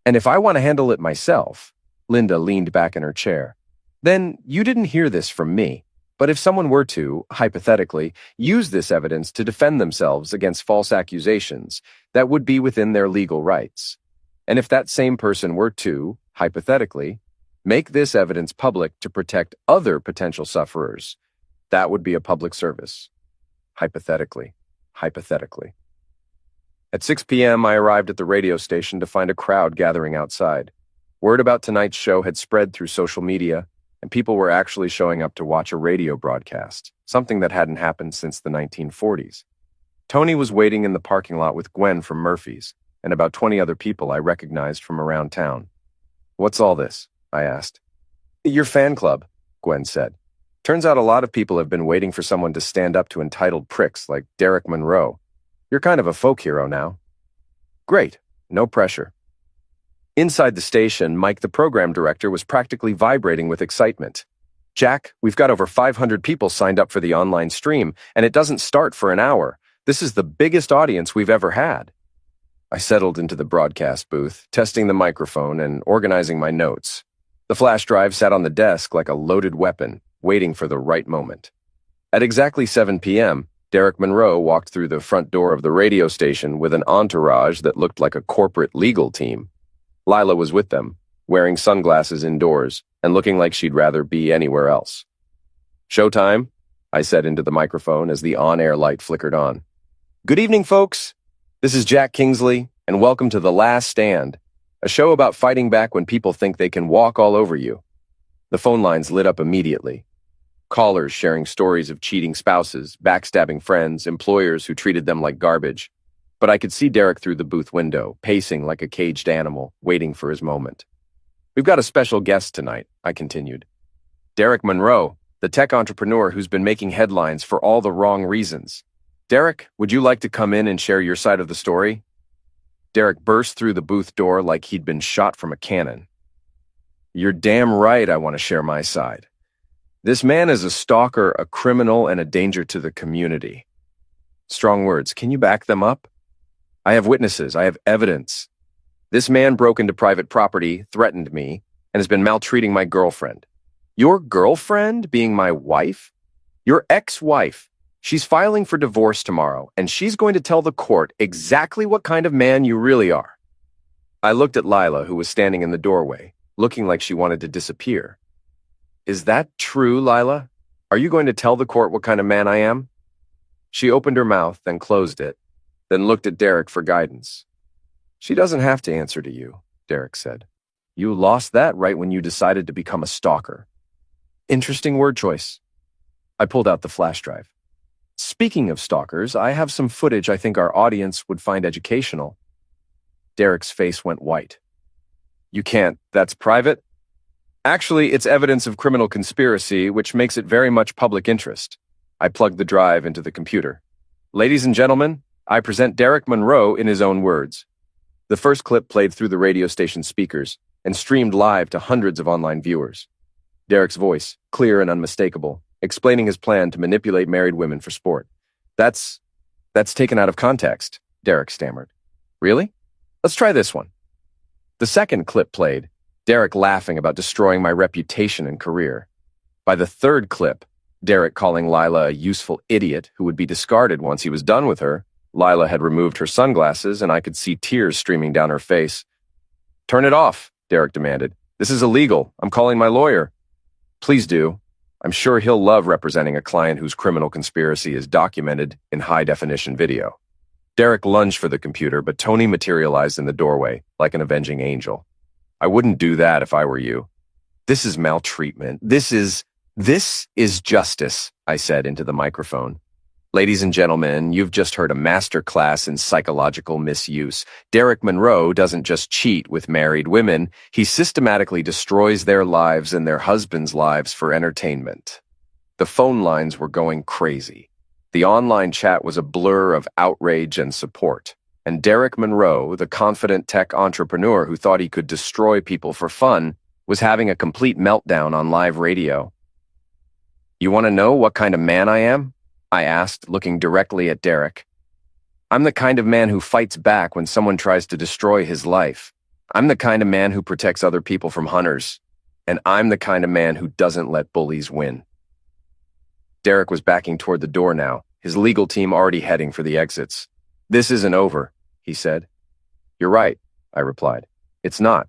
And if I want to handle it myself, Linda leaned back in her chair, then you didn't hear this from me. But if someone were to, hypothetically, use this evidence to defend themselves against false accusations, that would be within their legal rights. And if that same person were to, hypothetically, Make this evidence public to protect other potential sufferers. That would be a public service. Hypothetically. Hypothetically. At 6 p.m., I arrived at the radio station to find a crowd gathering outside. Word about tonight's show had spread through social media, and people were actually showing up to watch a radio broadcast, something that hadn't happened since the 1940s. Tony was waiting in the parking lot with Gwen from Murphy's, and about 20 other people I recognized from around town. "What's all this?" I asked. "Your fan club," Gwen said. "Turns out a lot of people have been waiting for someone to stand up to entitled pricks like Derek Monroe. You're kind of a folk hero now." "Great. No pressure." Inside the station, Mike, the program director, was practically vibrating with excitement. "Jack, we've got over 500 people signed up for the online stream, and it doesn't start for an hour. This is the biggest audience we've ever had." I settled into the broadcast booth, testing the microphone and organizing my notes. The flash drive sat on the desk like a loaded weapon, waiting for the right moment. At exactly 7 p.m., Derek Monroe walked through the front door of the radio station with an entourage that looked like a corporate legal team. Lila was with them, wearing sunglasses indoors and looking like she'd rather be anywhere else. "Showtime," I said into the microphone as the on-air light flickered on. "Good evening, folks. This is Jack Kingsley, and welcome to The Last Stand, a show about fighting back when people think they can walk all over you." The phone lines lit up immediately. Callers sharing stories of cheating spouses, backstabbing friends, employers who treated them like garbage. But I could see Derek through the booth window, pacing like a caged animal, waiting for his moment. "We've got a special guest tonight," I continued. "Derek Monroe, the tech entrepreneur who's been making headlines for all the wrong reasons. Derek, would you like to come in and share your side of the story?" Derek burst through the booth door like he'd been shot from a cannon. "You're damn right I want to share my side. This man is a stalker, a criminal, and a danger to the community." Strong words. Can you back them up? "I have witnesses. I have evidence. This man broke into private property, threatened me, and has been maltreating my girlfriend." "Your girlfriend being my wife?" "Your ex-wife. She's filing for divorce tomorrow, and she's going to tell the court exactly what kind of man you really are." I looked at Lila, who was standing in the doorway, looking like she wanted to disappear. "Is that true, Lila? Are you going to tell the court what kind of man I am?" She opened her mouth, then closed it, then looked at Derek for guidance. "She doesn't have to answer to you," Derek said. "You lost that right when you decided to become a stalker." Interesting word choice. I pulled out the flash drive. "Speaking of stalkers, I have some footage I think our audience would find educational." Derek's face went white. "You can't. That's private?" "Actually, it's evidence of criminal conspiracy, which makes it very much public interest." I plugged the drive into the computer. "Ladies and gentlemen, I present Derek Monroe in his own words." The first clip played through the radio station speakers and streamed live to hundreds of online viewers. Derek's voice, clear and unmistakable, explaining his plan to manipulate married women for sport. That's taken out of context," Derek stammered. "Really? Let's try this one." The second clip played, Derek laughing about destroying my reputation and career. By the third clip, Derek calling Lila a useful idiot who would be discarded once he was done with her. Lila had removed her sunglasses, and I could see tears streaming down her face. "Turn it off," Derek demanded. "This is illegal. I'm calling my lawyer." "Please do. I'm sure he'll love representing a client whose criminal conspiracy is documented in high-definition video." Derek lunged for the computer, but Tony materialized in the doorway, like an avenging angel. "I wouldn't do that if I were you. This is maltreatment. This is justice," I said into the microphone. "Ladies and gentlemen, you've just heard a master class in psychological misuse. Derek Monroe doesn't just cheat with married women, he systematically destroys their lives and their husbands' lives for entertainment." The phone lines were going crazy. The online chat was a blur of outrage and support. And Derek Monroe, the confident tech entrepreneur who thought he could destroy people for fun, was having a complete meltdown on live radio. "You want to know what kind of man I am?" I asked, looking directly at Derek. "I'm the kind of man who fights back when someone tries to destroy his life. I'm the kind of man who protects other people from hunters. And I'm the kind of man who doesn't let bullies win." Derek was backing toward the door now, his legal team already heading for the exits. "This isn't over," he said. "You're right," I replied. "It's not.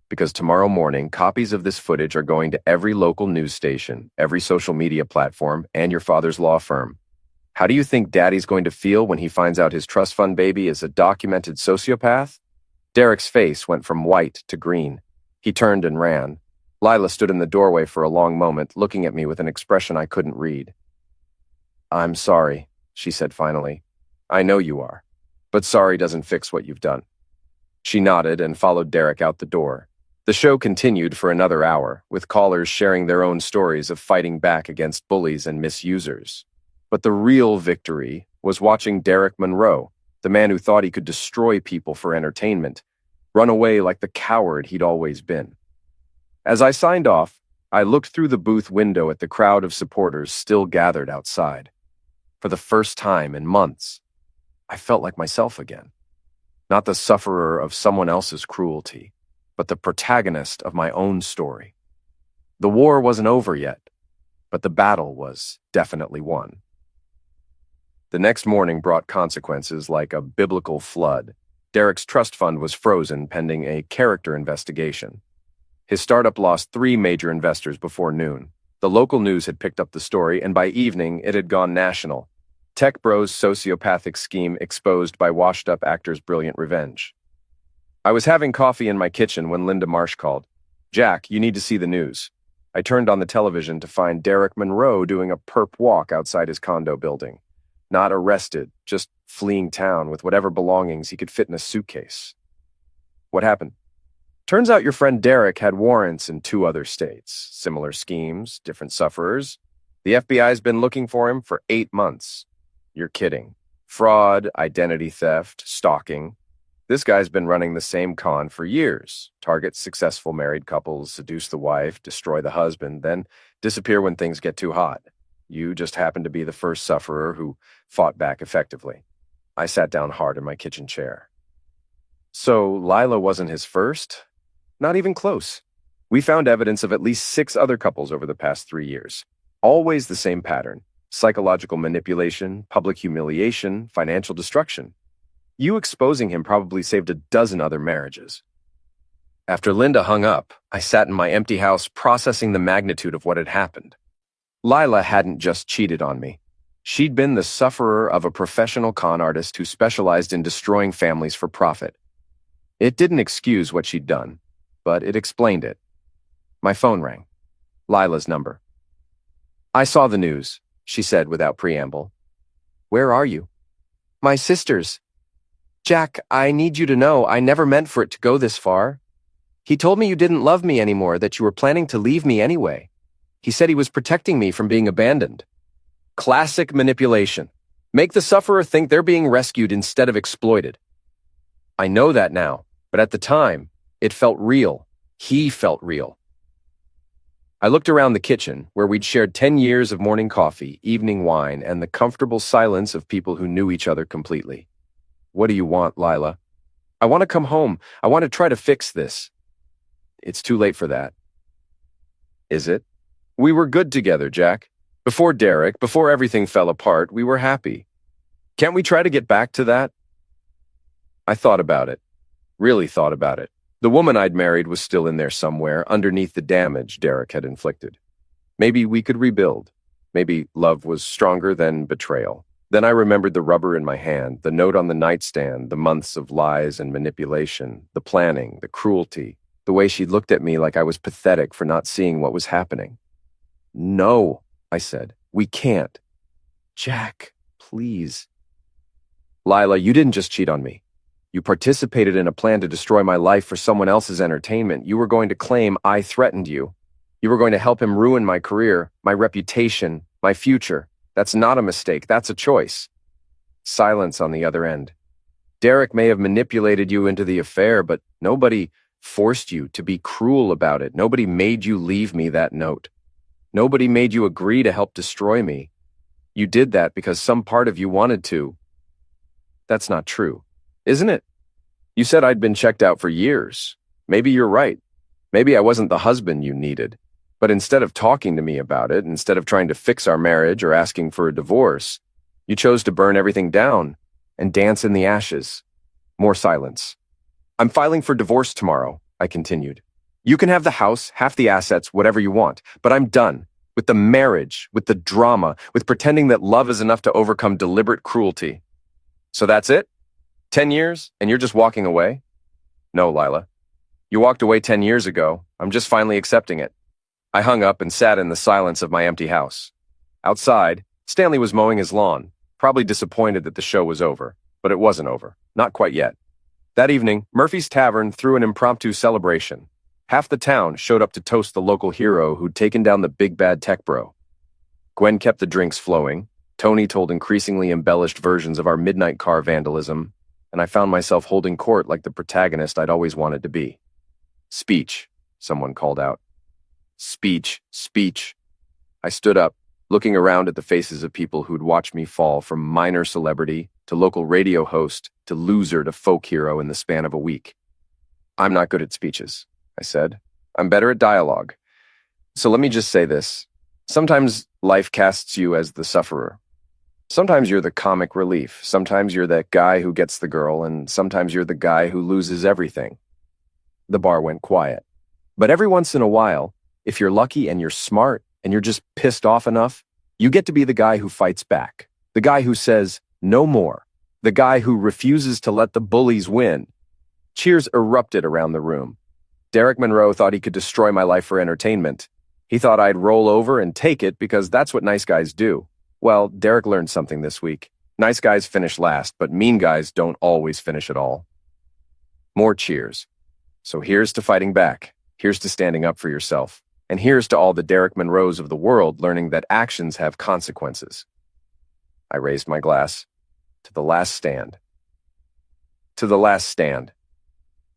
because tomorrow morning, copies of this footage are going to every local news station, every social media platform, and your father's law firm. How do you think Daddy's going to feel when he finds out his trust fund baby is a documented sociopath? Derek's face went from white to green. He turned and ran. Lila stood in the doorway for a long moment, looking at me with an expression I couldn't read. "I'm sorry," she said finally. "I know you are, but sorry doesn't fix what you've done." She nodded and followed Derek out the door. The show continued for another hour, with callers sharing their own stories of fighting back against bullies and misusers. But the real victory was watching Derek Monroe, the man who thought he could destroy people for entertainment, run away like the coward he'd always been. As I signed off, I looked through the booth window at the crowd of supporters still gathered outside. For the first time in months, I felt like myself again. Not the sufferer of someone else's cruelty, but the protagonist of my own story. The war wasn't over yet, but the battle was definitely won. The next morning brought consequences like a biblical flood. Derek's trust fund was frozen pending a character investigation. His startup lost 3 major investors before noon. The local news had picked up the story, and by evening it had gone national. Tech Bros' sociopathic scheme exposed by washed-up actor's brilliant revenge. I was having coffee in my kitchen when Linda Marsh called. "Jack, you need to see the news." I turned on the television to find Derek Monroe doing a perp walk outside his condo building. Not arrested, just fleeing town with whatever belongings he could fit in a suitcase. "What happened?" "Turns out your friend Derek had warrants in 2 other states. Similar schemes, different sufferers. The FBI's been looking for him for 8 months. You're kidding. Fraud, identity theft, stalking. This guy's been running the same con for years. Target successful married couples, seduce the wife, destroy the husband, then disappear when things get too hot. You just happen to be the first sufferer who fought back effectively." I sat down hard in my kitchen chair. "So Lila wasn't his first?" "Not even close. We found evidence of at least 6 other couples over the past 3 years. Always the same pattern: psychological manipulation, public humiliation, financial destruction. You exposing him probably saved a dozen other marriages." After Linda hung up, I sat in my empty house processing the magnitude of what had happened. Lila hadn't just cheated on me. She'd been the sufferer of a professional con artist who specialized in destroying families for profit. It didn't excuse what she'd done, but it explained it. My phone rang. Lila's number. "I saw the news," she said without preamble. "Where are you?" "My sister's. Jack, I need you to know I never meant for it to go this far. He told me you didn't love me anymore, that you were planning to leave me anyway. He said he was protecting me from being abandoned." Classic manipulation. Make the sufferer think they're being rescued instead of exploited. I know that now, but at the time, it felt real. He felt real. I looked around the kitchen, where we'd shared 10 years of morning coffee, evening wine, and the comfortable silence of people who knew each other completely. "What do you want, Lila?" "I want to come home. I want to try to fix this." "It's too late for that." "Is it?" "We were good together, Jack. Before Derek, before everything fell apart, we were happy. Can't we try to get back to that?" I thought about it. Really thought about it. The woman I'd married was still in there somewhere, underneath the damage Derek had inflicted. Maybe we could rebuild. Maybe love was stronger than betrayal. Then I remembered the rubber in my hand, the note on the nightstand, the months of lies and manipulation, the planning, the cruelty, the way she'd looked at me like I was pathetic for not seeing what was happening. "No," I said. "We can't." "Jack, please." "Lila, you didn't just cheat on me. You participated in a plan to destroy my life for someone else's entertainment. You were going to claim I threatened you. You were going to help him ruin my career, my reputation, my future. That's not a mistake. That's a choice." Silence on the other end. "Derek may have manipulated you into the affair, but nobody forced you to be cruel about it. Nobody made you leave me that note. Nobody made you agree to help destroy me. You did that because some part of you wanted to." "That's not true, isn't it? You said I'd been checked out for years. Maybe you're right. Maybe I wasn't the husband you needed. But instead of talking to me about it, instead of trying to fix our marriage or asking for a divorce, you chose to burn everything down and dance in the ashes." More silence. "I'm filing for divorce tomorrow," I continued. You can have the house, half the assets, whatever you want, but I'm done. With the marriage, with the drama, with pretending that love is enough to overcome deliberate cruelty. So that's it? 10 years, and you're just walking away? No, Lila. You walked away 10 years ago. I'm just finally accepting it. I hung up and sat in the silence of my empty house. Outside, Stanley was mowing his lawn, probably disappointed that the show was over. But it wasn't over. Not quite yet. That evening, Murphy's Tavern threw an impromptu celebration. Half the town showed up to toast the local hero who'd taken down the big bad tech bro. Gwen kept the drinks flowing. Tony told increasingly embellished versions of our midnight car vandalism, and I found myself holding court like the protagonist I'd always wanted to be. Speech, someone called out. Speech, speech. I stood up, looking around at the faces of people who'd watched me fall from minor celebrity to local radio host to loser to folk hero in the span of a week. I'm not good at speeches, I said. I'm better at dialogue. So let me just say this. Sometimes life casts you as the sufferer. Sometimes you're the comic relief. Sometimes you're that guy who gets the girl, and sometimes you're the guy who loses everything. The bar went quiet. But every once in a while, if you're lucky and you're smart and you're just pissed off enough, you get to be the guy who fights back. The guy who says, no more. The guy who refuses to let the bullies win. Cheers erupted around the room. Derek Monroe thought he could destroy my life for entertainment. He thought I'd roll over and take it because that's what nice guys do. Well, Derek learned something this week. Nice guys finish last, but mean guys don't always finish at all. More cheers. So here's to fighting back. Here's to standing up for yourself. And here's to all the Derek Monroes of the world learning that actions have consequences. I raised my glass. To the last stand. To the last stand.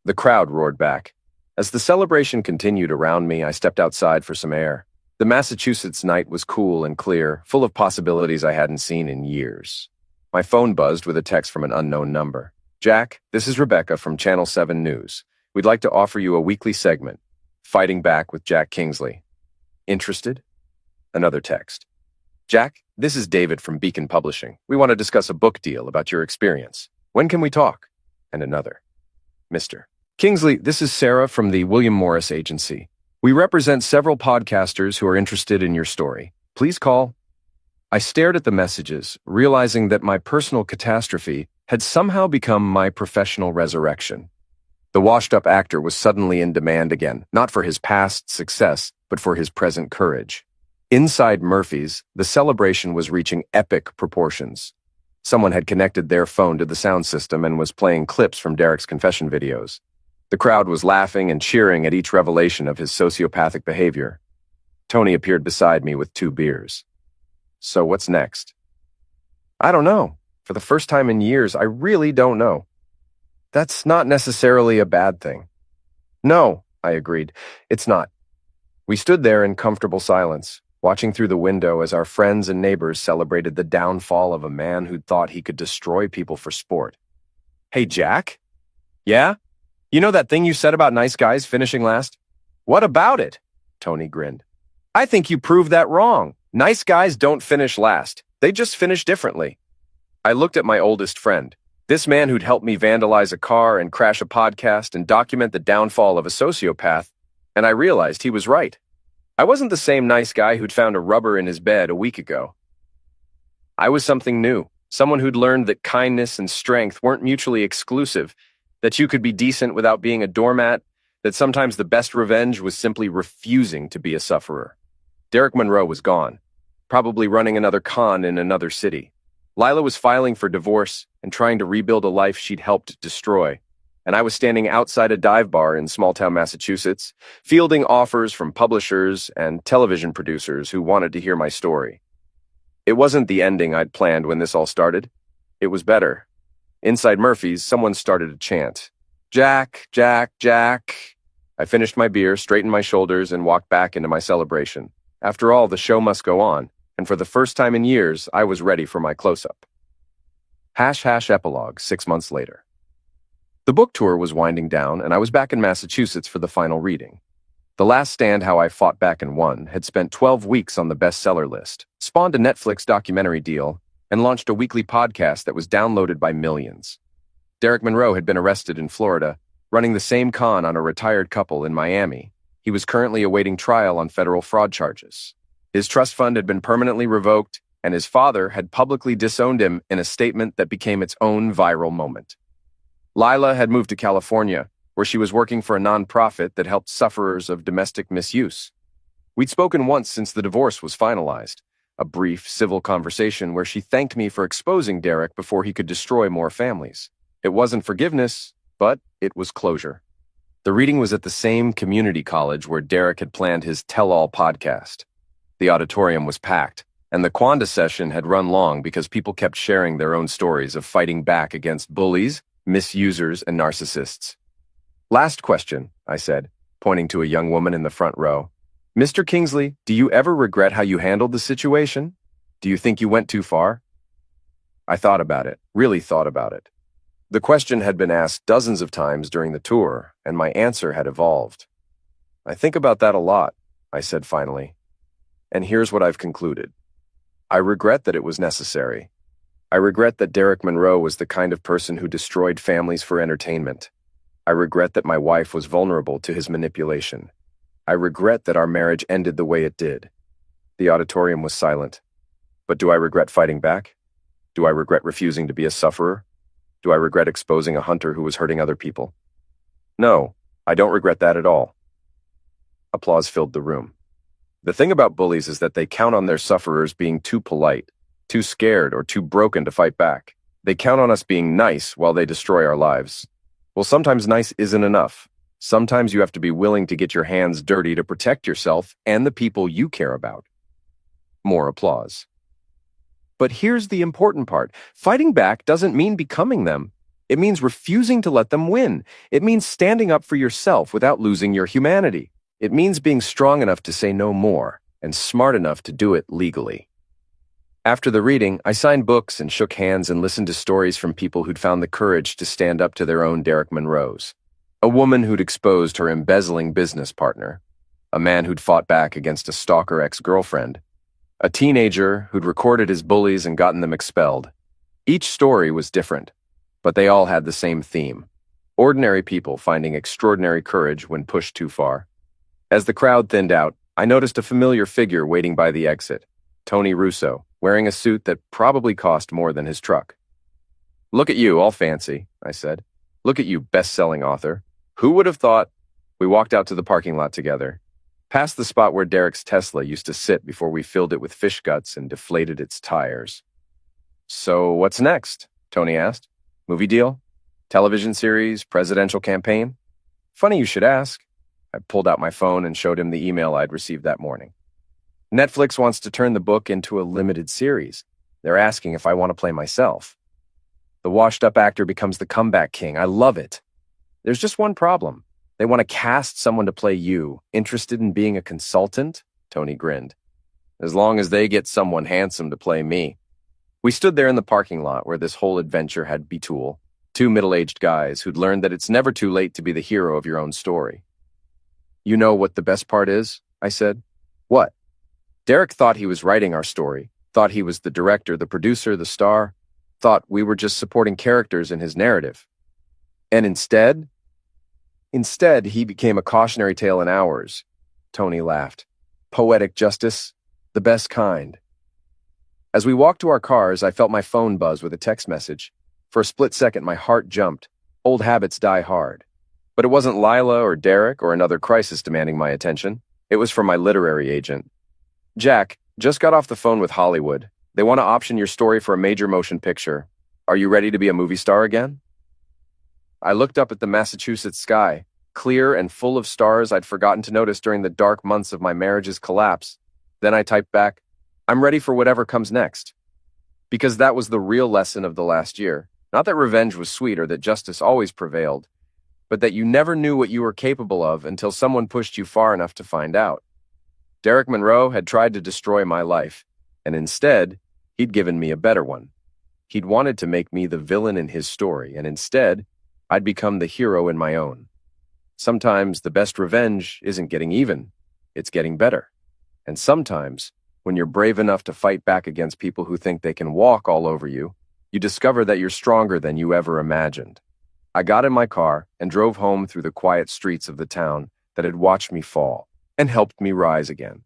The crowd roared back. As the celebration continued around me, I stepped outside for some air. The Massachusetts night was cool and clear, full of possibilities I hadn't seen in years. My phone buzzed with a text from an unknown number. Jack, this is Rebecca from Channel 7 News. We'd like to offer you a weekly segment, Fighting Back with Jack Kingsley. Interested? Another text. Jack, this is David from Beacon Publishing. We want to discuss a book deal about your experience. When can we talk? And another. Mr. Kingsley, this is Sarah from the William Morris Agency. We represent several podcasters who are interested in your story. Please call. I stared at the messages, realizing that my personal catastrophe had somehow become my professional resurrection. The washed-up actor was suddenly in demand again, not for his past success, but for his present courage. Inside Murphy's, the celebration was reaching epic proportions. Someone had connected their phone to the sound system and was playing clips from Derek's confession videos. The crowd was laughing and cheering at each revelation of his sociopathic behavior. Tony appeared beside me with 2 beers. So what's next? I don't know. For the first time in years, I really don't know. That's not necessarily a bad thing. No, I agreed. It's not. We stood there in comfortable silence, watching through the window as our friends and neighbors celebrated the downfall of a man who'd thought he could destroy people for sport. Hey, Jack? Yeah? You know that thing you said about nice guys finishing last? What about it? Tony grinned. I think you proved that wrong. Nice guys don't finish last. They just finish differently. I looked at my oldest friend, this man who'd helped me vandalize a car and crash a podcast and document the downfall of a sociopath, and I realized he was right. I wasn't the same nice guy who'd found a rubber in his bed a week ago. I was something new, someone who'd learned that kindness and strength weren't mutually exclusive, that you could be decent without being a doormat, that sometimes the best revenge was simply refusing to be a sufferer. Derek Monroe was gone, probably running another con in another city. Lila was filing for divorce and trying to rebuild a life she'd helped destroy, and I was standing outside a dive bar in small-town Massachusetts, fielding offers from publishers and television producers who wanted to hear my story. It wasn't the ending I'd planned when this all started. It was better. Inside Murphy's, someone started a chant. Jack, Jack, Jack. I finished my beer, straightened my shoulders, and walked back into my celebration. After all, the show must go on, and for the first time in years, I was ready for my close-up. # epilogue 6 months later. The book tour was winding down, and I was back in Massachusetts for the final reading. The Last Stand, How I Fought Back and Won had spent 12 weeks on the bestseller list, spawned a Netflix documentary deal, and launched a weekly podcast that was downloaded by millions. Derek Monroe had been arrested in Florida, running the same con on a retired couple in Miami, He was currently awaiting trial on federal fraud charges. His trust fund had been permanently revoked, and his father had publicly disowned him in a statement that became its own viral moment. Lila had moved to California, where she was working for a nonprofit that helped sufferers of domestic misuse. We'd spoken once since the divorce was finalized, a brief civil conversation where she thanked me for exposing Derek before he could destroy more families. It wasn't forgiveness, but it was closure. The reading was at the same community college where Derek had planned his tell-all podcast. The auditorium was packed, and the Quanda session had run long because people kept sharing their own stories of fighting back against bullies, misusers, and narcissists. "Last question," I said, pointing to a young woman in the front row. "Mr. Kingsley, do you ever regret how you handled the situation? Do you think you went too far?" I thought about it, really thought about it. The question had been asked dozens of times during the tour, and my answer had evolved. "I think about that a lot," I said finally. "And here's what I've concluded. I regret that it was necessary. I regret that Derek Monroe was the kind of person who destroyed families for entertainment. I regret that my wife was vulnerable to his manipulation. I regret that our marriage ended the way it did." The auditorium was silent. But do I regret fighting back? Do I regret refusing to be a sufferer? Do I regret exposing a hunter who was hurting other people? No, I don't regret that at all. Applause filled the room. The thing about bullies is that they count on their sufferers being too polite, too scared, or too broken to fight back. They count on us being nice while they destroy our lives. Well, sometimes nice isn't enough. Sometimes you have to be willing to get your hands dirty to protect yourself and the people you care about. More applause. But here's the important part. Fighting back doesn't mean becoming them. It means refusing to let them win. It means standing up for yourself without losing your humanity. It means being strong enough to say no more and smart enough to do it legally. After the reading, I signed books and shook hands and listened to stories from people who'd found the courage to stand up to their own Derek Monroes. A woman who'd exposed her embezzling business partner. A man who'd fought back against a stalker ex-girlfriend. A teenager who'd recorded his bullies and gotten them expelled. Each story was different, but they all had the same theme. Ordinary people finding extraordinary courage when pushed too far. As the crowd thinned out, I noticed a familiar figure waiting by the exit. Tony Russo, wearing a suit that probably cost more than his truck. "Look at you, all fancy," I said. "Look at you, best-selling author. Who would have thought?" We walked out to the parking lot together, past the spot where Derek's Tesla used to sit before we filled it with fish guts and deflated its tires. "So what's next?" Tony asked. "Movie deal? Television series? Presidential campaign?" "Funny you should ask." I pulled out my phone and showed him the email I'd received that morning. "Netflix wants to turn the book into a limited series. They're asking if I want to play myself. The washed-up actor becomes the comeback king. I love it. There's just one problem. They want to cast someone to play you. Interested in being a consultant?" Tony grinned. "As long as they get someone handsome to play me." We stood there in the parking lot where this whole adventure had begun. Two middle-aged guys who'd learned that it's never too late to be the hero of your own story. "You know what the best part is?" I said. "What?" "Derek thought he was writing our story, thought he was the director, the producer, the star, thought we were just supporting characters in his narrative. And instead, he became a cautionary tale in ours." Tony laughed. "Poetic justice, the best kind." As we walked to our cars, I felt my phone buzz with a text message. For a split second, my heart jumped. Old habits die hard. But it wasn't Lila or Derek or another crisis demanding my attention. It was from my literary agent. "Jack, just got off the phone with Hollywood. They want to option your story for a major motion picture. Are you ready to be a movie star again?" I looked up at the Massachusetts sky, clear and full of stars I'd forgotten to notice during the dark months of my marriage's collapse. Then I typed back, "I'm ready for whatever comes next." Because that was the real lesson of the last year. Not that revenge was sweet or that justice always prevailed, but that you never knew what you were capable of until someone pushed you far enough to find out. Derek Monroe had tried to destroy my life, and instead, he'd given me a better one. He'd wanted to make me the villain in his story, and instead, I'd become the hero in my own. Sometimes the best revenge isn't getting even, it's getting better. And sometimes, when you're brave enough to fight back against people who think they can walk all over you, you discover that you're stronger than you ever imagined. I got in my car and drove home through the quiet streets of the town that had watched me fall and helped me rise again.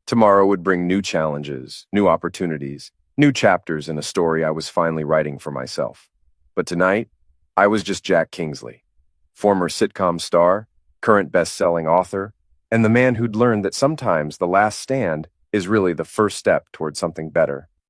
Tomorrow would bring new challenges, new opportunities, new chapters in a story I was finally writing for myself. But tonight, I was just Jack Kingsley, former sitcom star, current best-selling author, and the man who'd learned that sometimes the last stand is really the first step toward something better.